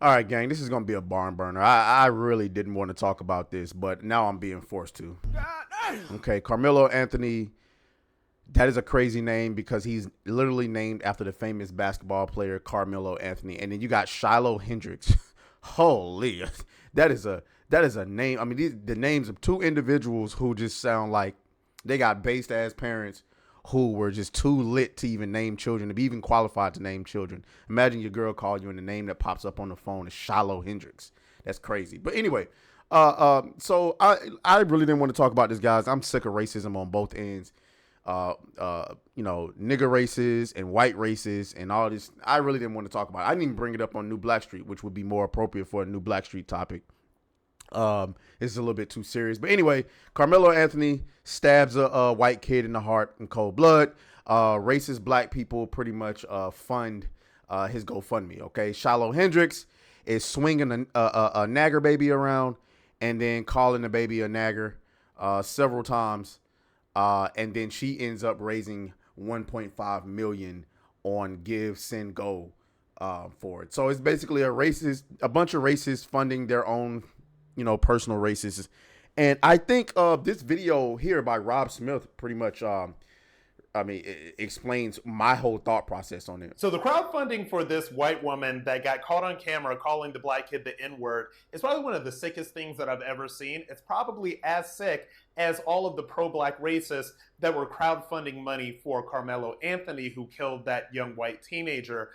All right, gang, this is going to be a barn burner. I really didn't want to talk about this, but now I'm being forced to. Okay, Carmelo Anthony, that is a crazy name because he's literally named after the famous basketball player Carmelo Anthony. And then you got SHILOH HENDRIX. Holy, that is a name. I mean, the names of two individuals who just sound like they got based ass parents who were just too lit to even name children, to be even qualified to name children. Imagine your girl call you and the name that pops up on the phone is SHILOH HENDRIX. That's crazy. But anyway, so I really didn't want to talk about this, guys. I'm sick of racism on both ends. Nigger races and white races and all this. I really didn't want to talk about it. I didn't even bring it up on New Black Street, which would be more appropriate for a New Black Street topic. It's a little bit too serious, but anyway, Carmelo Anthony stabs a white kid in the heart in cold blood. Racist black people pretty much fund his GoFundMe. Okay, SHILOH HENDRIX is swinging a nagger baby around and then calling the baby a nagger several times, and then she ends up raising 1.5 million on Give Send Go for it. So it's basically a bunch of racists funding their own personal races. And I think this video here by Rob Smith pretty much, it explains my whole thought process on it. So the crowdfunding for this white woman that got caught on camera calling the black kid the N-word is probably one of the sickest things that I've ever seen. It's probably as sick as all of the pro-black racists that were crowdfunding money for Carmelo Anthony, who killed that young white teenager,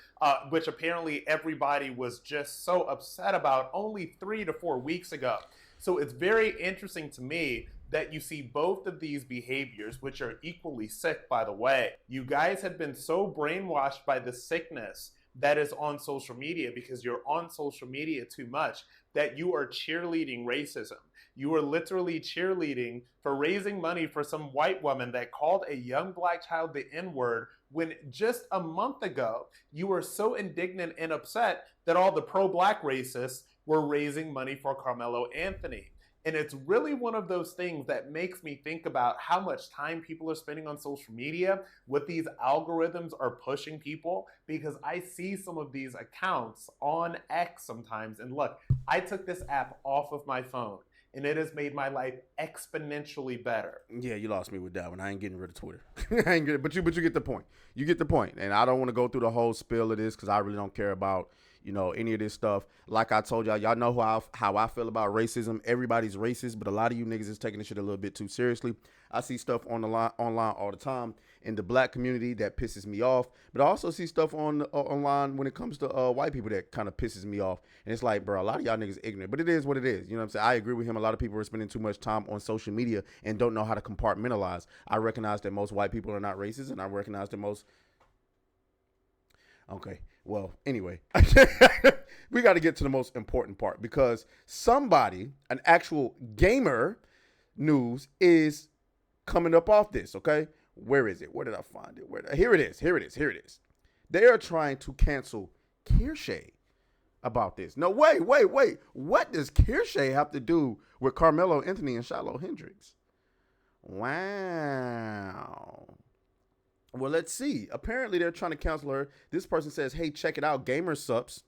which apparently everybody was just so upset about only 3 to 4 weeks ago. So it's very interesting to me that you see both of these behaviors, which are equally sick, by the way. You guys have been so brainwashed by the sickness that is on social media, because you're on social media too much, that you are cheerleading racism. You are literally cheerleading for raising money for some white woman that called a young black child the N-word, when just a month ago, you were so indignant and upset that all the pro-black racists were raising money for Carmelo Anthony. And it's really one of those things that makes me think about how much time people are spending on social media, what these algorithms are pushing people, because I see some of these accounts on X sometimes. And look, I took this app off of my phone and it has made my life exponentially better. Yeah, you lost me with that one. I ain't getting rid of Twitter. But you get the point. You get the point. And I don't want to go through the whole spill of this because I really don't care about any of this stuff. Like I told y'all know how I feel about racism. Everybody's racist, but a lot of you niggas is taking this shit a little bit too seriously. I see stuff online all the time in the black community that pisses me off, but I also see stuff online when it comes to white people that kind of pisses me off. And it's like, bro, a lot of y'all niggas ignorant, but it is what it is. You know what I'm saying? I agree with him. A lot of people are spending too much time on social media and don't know how to compartmentalize. I recognize that most white people are not racist, and I recognize that most... Okay, well, anyway, we got to get to the most important part, because somebody, an actual gamer news, is coming up off this, okay? Where is it? Where did I find it? Here it is. They are trying to cancel Kirsche about this. No, wait. What does Kirsche have to do with Carmelo Anthony and SHILOH HENDRIX? Wow. Well, let's see. Apparently, they're trying to cancel her. This person says, hey, check it out. Gamer sups.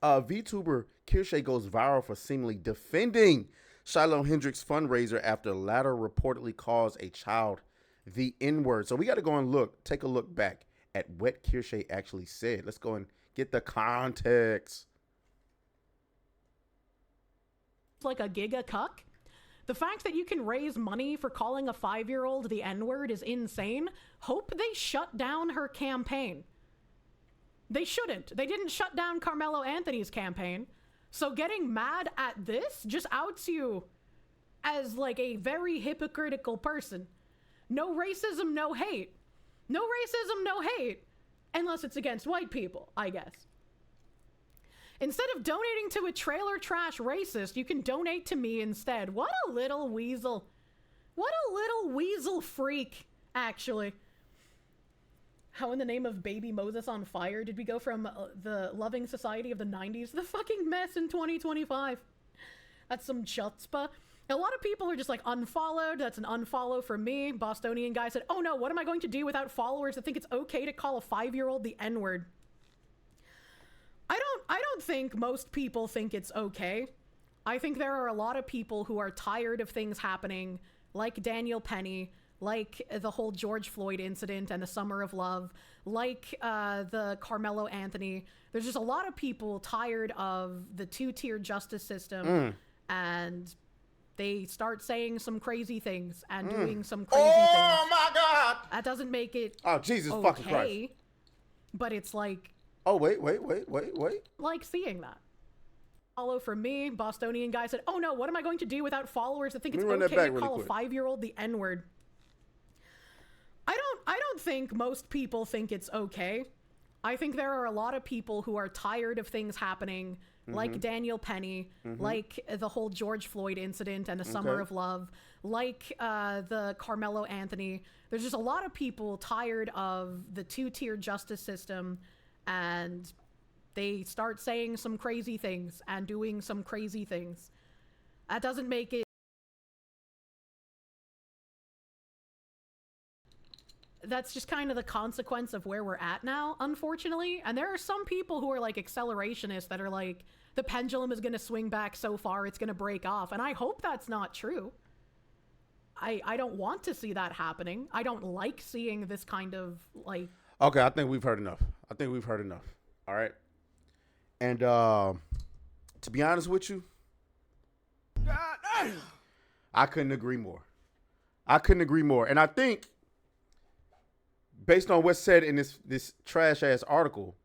VTuber Kirsche goes viral for seemingly defending SHILOH HENDRIX fundraiser after latter reportedly calls a child the N-word. So we got to go and take a look back at what Kirsche actually said. Let's go and get the context. Like a giga cuck. The fact that you can raise money for calling a 5-year-old the N-word is insane. Hope they shut down her campaign. They shouldn't. They didn't shut down Carmelo Anthony's campaign. So getting mad at this just outs you as like a very hypocritical person. No racism, no hate. No racism, no hate. Unless it's against white people, I guess. Instead of donating to a trailer trash racist, you can donate to me instead. What a little weasel. What a little weasel freak, actually. How in the name of Baby Moses on Fire did we go from the loving society of the 90s to the fucking mess in 2025? That's some chutzpah. A lot of people are just like unfollowed. That's an unfollow for me. Bostonian guy said, oh no, what am I going to do without followers that think it's okay to call a 5-year-old the N-word? I don't don't think most people think it's okay. I think there are a lot of people who are tired of things happening, like Daniel Penny, like the whole George Floyd incident and the Summer of Love, like the Carmelo Anthony. There's just a lot of people tired of the two-tier justice system, and they start saying some crazy things and doing some crazy things. Oh my God! That doesn't make it Jesus okay, fucking Christ. But it's like... Oh, wait. Like seeing that. Follow from me, Bostonian guy said, oh no, what am I going to do without followers that think it's okay to call a 5-year-old the N-word? I don't think most people think it's okay. I think there are a lot of people who are tired of things happening, like Daniel Penny, like the whole George Floyd incident and the Summer of Love, like the Carmelo Anthony. There's just a lot of people tired of the two-tier justice system, and they start saying some crazy things and doing some crazy things. That doesn't make it... That's just kind of the consequence of where we're at now, unfortunately. And there are some people who are like accelerationists that are like, the pendulum is going to swing back so far it's going to break off. And I hope that's not true. I don't want to see that happening. I don't like seeing this kind of like... Okay, I think we've heard enough. All right. And to be honest with you, I couldn't agree more. And I think, based on what's said in this trash ass article,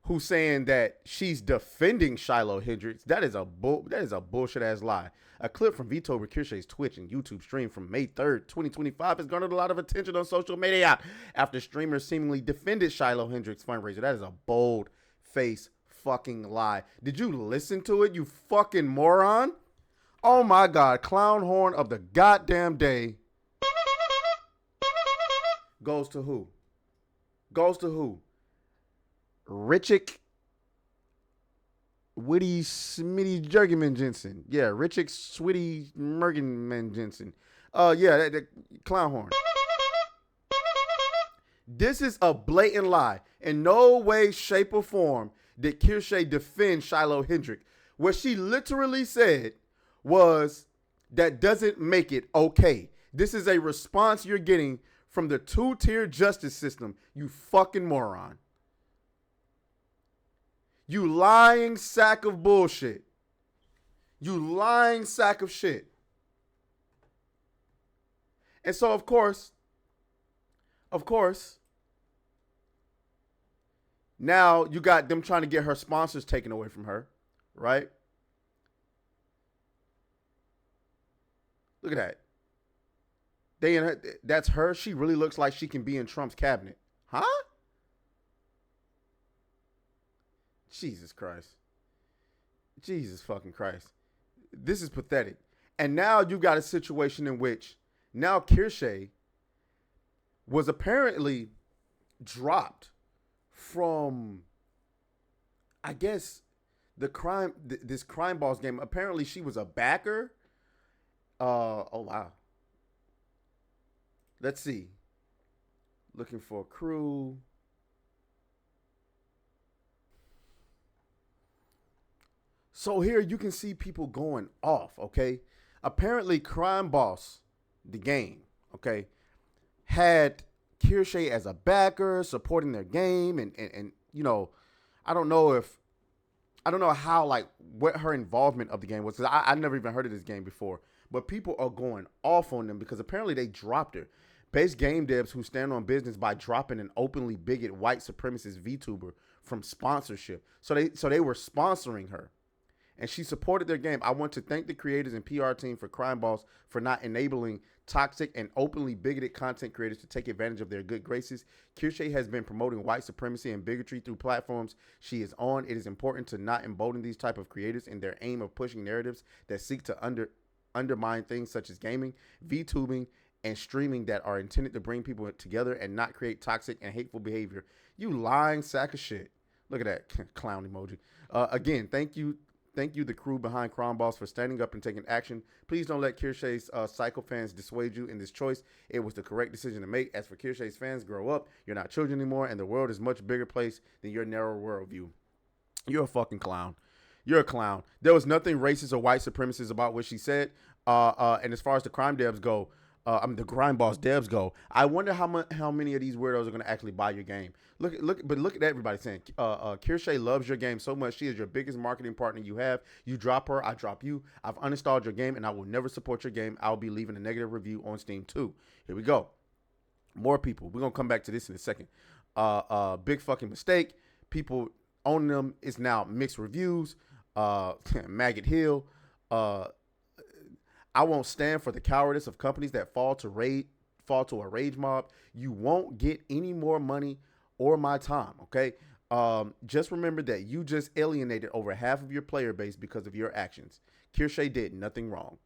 who's saying that she's defending SHILOH HENDRIX, that is a bullshit ass lie. A clip from VTuber Kirsche's Twitch and YouTube stream from May 3rd, 2025 has garnered a lot of attention on social media after streamers seemingly defended SHILOH HENDRIX fundraiser. That is a bold face fucking lie. Did you listen to it, you fucking moron? Oh my God, clown horn of the goddamn day goes to who? Richik Witty Smitty Jergerman Jensen. Yeah, Richik Switty Mergenman Jensen. That clown horn. This is a blatant lie. In no way, shape, or form did Kirsche defend SHILOH HENDRIX. What she literally said was, that doesn't make it okay. This is a response you're getting from the two-tier justice system, you fucking moron. You lying sack of bullshit. You lying sack of shit. And so, of course, now you got them trying to get her sponsors taken away from her, right? Look at that. That's her. She really looks like she can be in Trump's cabinet. Huh? Jesus Christ. Jesus fucking Christ. This is pathetic. And now you got a situation in which now Kirsche was apparently dropped from, I guess, this Crime Boss game. Apparently she was a backer. Oh wow. Let's see. Looking for a crew. So here you can see people going off, okay? Apparently Crime Boss, the game, okay, had Kirsche as a backer, supporting their game, and you know, I don't know how, like, what her involvement of the game was, because I never even heard of this game before. But people are going off on them because apparently they dropped her. Base game devs who stand on business by dropping an openly bigot white supremacist VTuber from sponsorship. So they were sponsoring her. And she supported their game. I want to thank the creators and PR team for Crime Boss for not enabling toxic and openly bigoted content creators to take advantage of their good graces. Kirsche has been promoting white supremacy and bigotry through platforms she is on. It is important to not embolden these type of creators in their aim of pushing narratives that seek to undermine things such as gaming, VTubing, and streaming that are intended to bring people together and not create toxic and hateful behavior. You lying sack of shit. Look at that clown emoji. Again, thank you, the crew behind Crime Boss, for standing up and taking action. Please don't let Kirsche's psycho fans dissuade you in this choice. It was the correct decision to make. As for Kirsche's fans, grow up. You're not children anymore, and the world is a much bigger place than your narrow worldview. You're a fucking clown. You're a clown. There was nothing racist or white supremacist about what she said. And as far as the crime devs go, the crime boss devs go, I wonder how many of these weirdos are going to actually buy your game. Look at everybody saying, Kirsche loves your game so much. She is your biggest marketing partner you have. You drop her, I drop you. I've uninstalled your game and I will never support your game. I'll be leaving a negative review on Steam too. Here we go. More people. We're going to come back to this in a second. Big fucking mistake. People owning them is now mixed reviews. Maggot Hill. I won't stand for the cowardice of companies that fall to a rage mob. You won't get any more money or my time, okay? Just remember that you just alienated over half of your player base because of your actions. Kirsche did nothing wrong.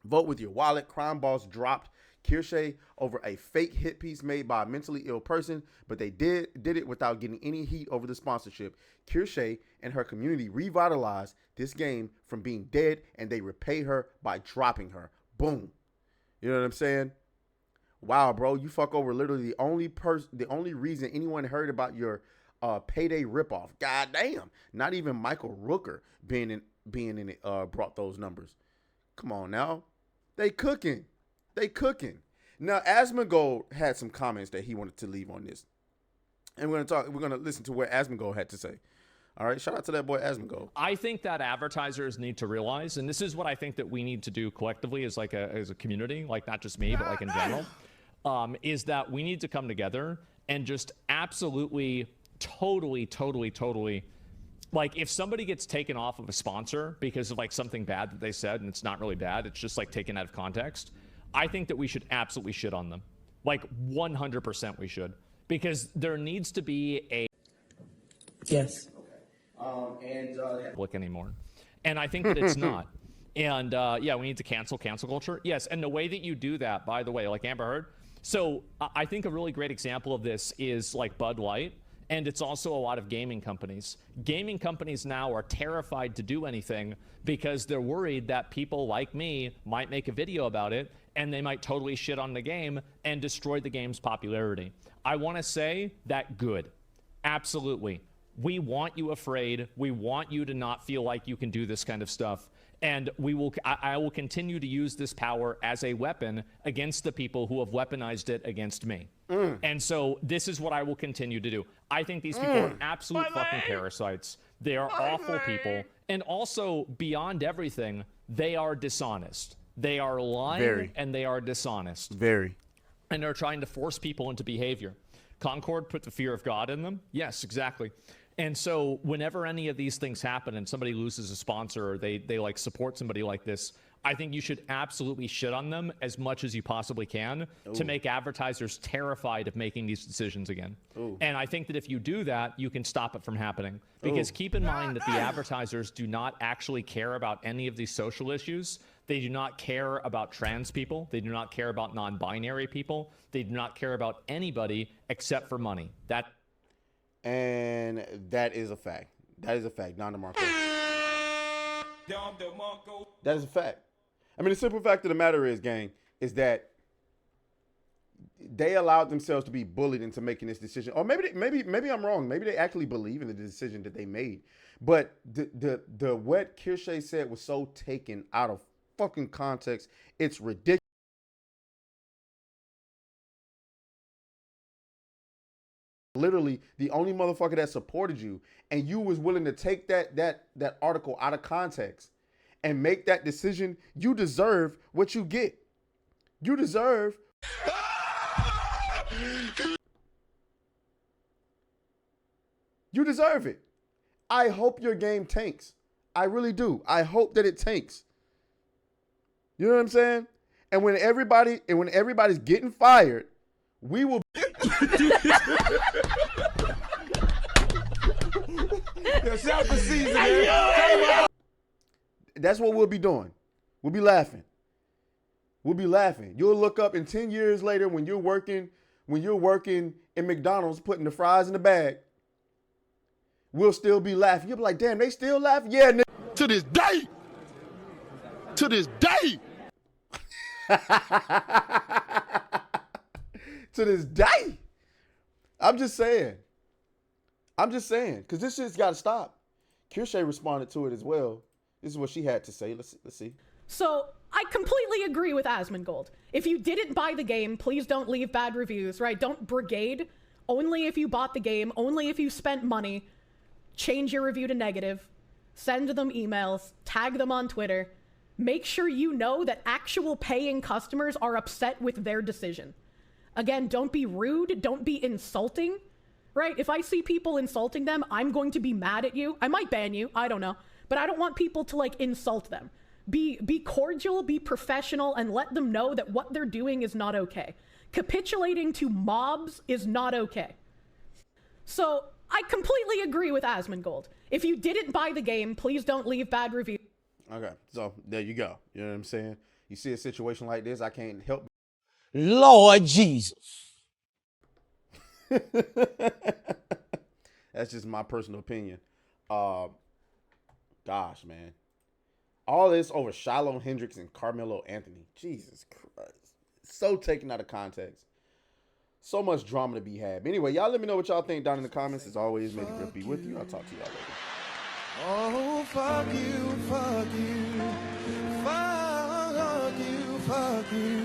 Vote with your wallet. Crime Boss dropped Kirsche over a fake hit piece made by a mentally ill person, but they did it without getting any heat over the sponsorship. Kirsche and her community revitalized this game from being dead, and they repay her by dropping her. Boom. You know what I'm saying? Wow, bro, you fuck over literally the only reason anyone heard about your payday ripoff. God damn. Not even Michael Rooker being in it brought those numbers. Come on now. They cooking. Now, Asmongold had some comments that he wanted to leave on this. And we're going to listen to what Asmongold had to say. All right, shout out to that boy Asmongold. I think that advertisers need to realize, and this is what I think that we need to do collectively as a community, like not just me, but like in general, is that we need to come together and just absolutely, totally, like if somebody gets taken off of a sponsor because of like something bad that they said, and it's not really bad, it's just like taken out of context, I think that we should absolutely shit on them. Like 100% we should. Because there needs to be a... Yes. ...public anymore. And I think that it's not. And yeah, we need to cancel culture. Yes, and the way that you do that, by the way, like Amber Heard. So I think a really great example of this is like Bud Light. And it's also a lot of gaming companies. Gaming companies now are terrified to do anything because they're worried that people like me might make a video about it and they might totally shit on the game and destroy the game's popularity. I want to say that good. Absolutely. We want you afraid. We want you to not feel like you can do this kind of stuff. And I will continue to use this power as a weapon against the people who have weaponized it against me. And so this is what I will continue to do. I think these people are absolute fucking parasites. They are awful people. And also, beyond everything, they are dishonest. They are lying and they are dishonest. And they're trying to force people into behavior. Concord put the fear of God in them. Yes, exactly. And so whenever any of these things happen and somebody loses a sponsor or they like support somebody like this, I think you should absolutely shit on them as much as you possibly can to make advertisers terrified of making these decisions again. And I think that if you do that, you can stop it from happening. Because keep in mind that the advertisers do not actually care about any of these social issues. They do not care about trans people. They do not care about non-binary people. They do not care about anybody except for money. And that is a fact. That is a fact, Don DeMarco. That is a fact. I mean, the simple fact of the matter is, gang, is that they allowed themselves to be bullied into making this decision. Or maybe I'm wrong. Maybe they actually believe in the decision that they made. But the what Kirsche said was so taken out of fucking context. It's ridiculous. Literally the only motherfucker that supported you, and you was willing to take that article out of context and make that decision. You deserve what you get. You deserve it. I hope your game tanks. I really do. I hope that it tanks. You know what I'm saying? And when everybody's getting fired, we will That's what we'll be doing. We'll be laughing. You'll look up in 10 years later when you're working in McDonald's putting the fries in the bag. We'll still be laughing. You'll be like, damn, they still laughing? Yeah, nigga. To this day. To this day. I'm just saying. I'm just saying, because this shit's got to stop. Kirsche responded to it as well. This is what she had to say. Let's see. So I completely agree with Asmongold. If you didn't buy the game, please don't leave bad reviews, right? Don't brigade. Only if you bought the game, only if you spent money. Change your review to negative. Send them emails. Tag them on Twitter. Make sure you know that actual paying customers are upset with their decision. Again, don't be rude. Don't be insulting, right? If I see people insulting them, I'm going to be mad at you. I might ban you. I don't know. But I don't want people to, like, insult them. Be cordial, be professional, and let them know that what they're doing is not okay. Capitulating to mobs is not okay. So I completely agree with Asmongold. If you didn't buy the game, please don't leave bad reviews. Okay, so there you go. You know what I'm saying? You see a situation like this, I can't help. Lord Jesus. That's just my personal opinion. Gosh, man. All this over SHILOH, HENDRIX, and Carmelo Anthony. Jesus Christ. So taken out of context. So much drama to be had. But anyway, y'all let me know what y'all think down in the comments. As always, may the grip be with you. I'll talk to y'all later. Oh, fuck you, fuck you, fuck you, fuck you.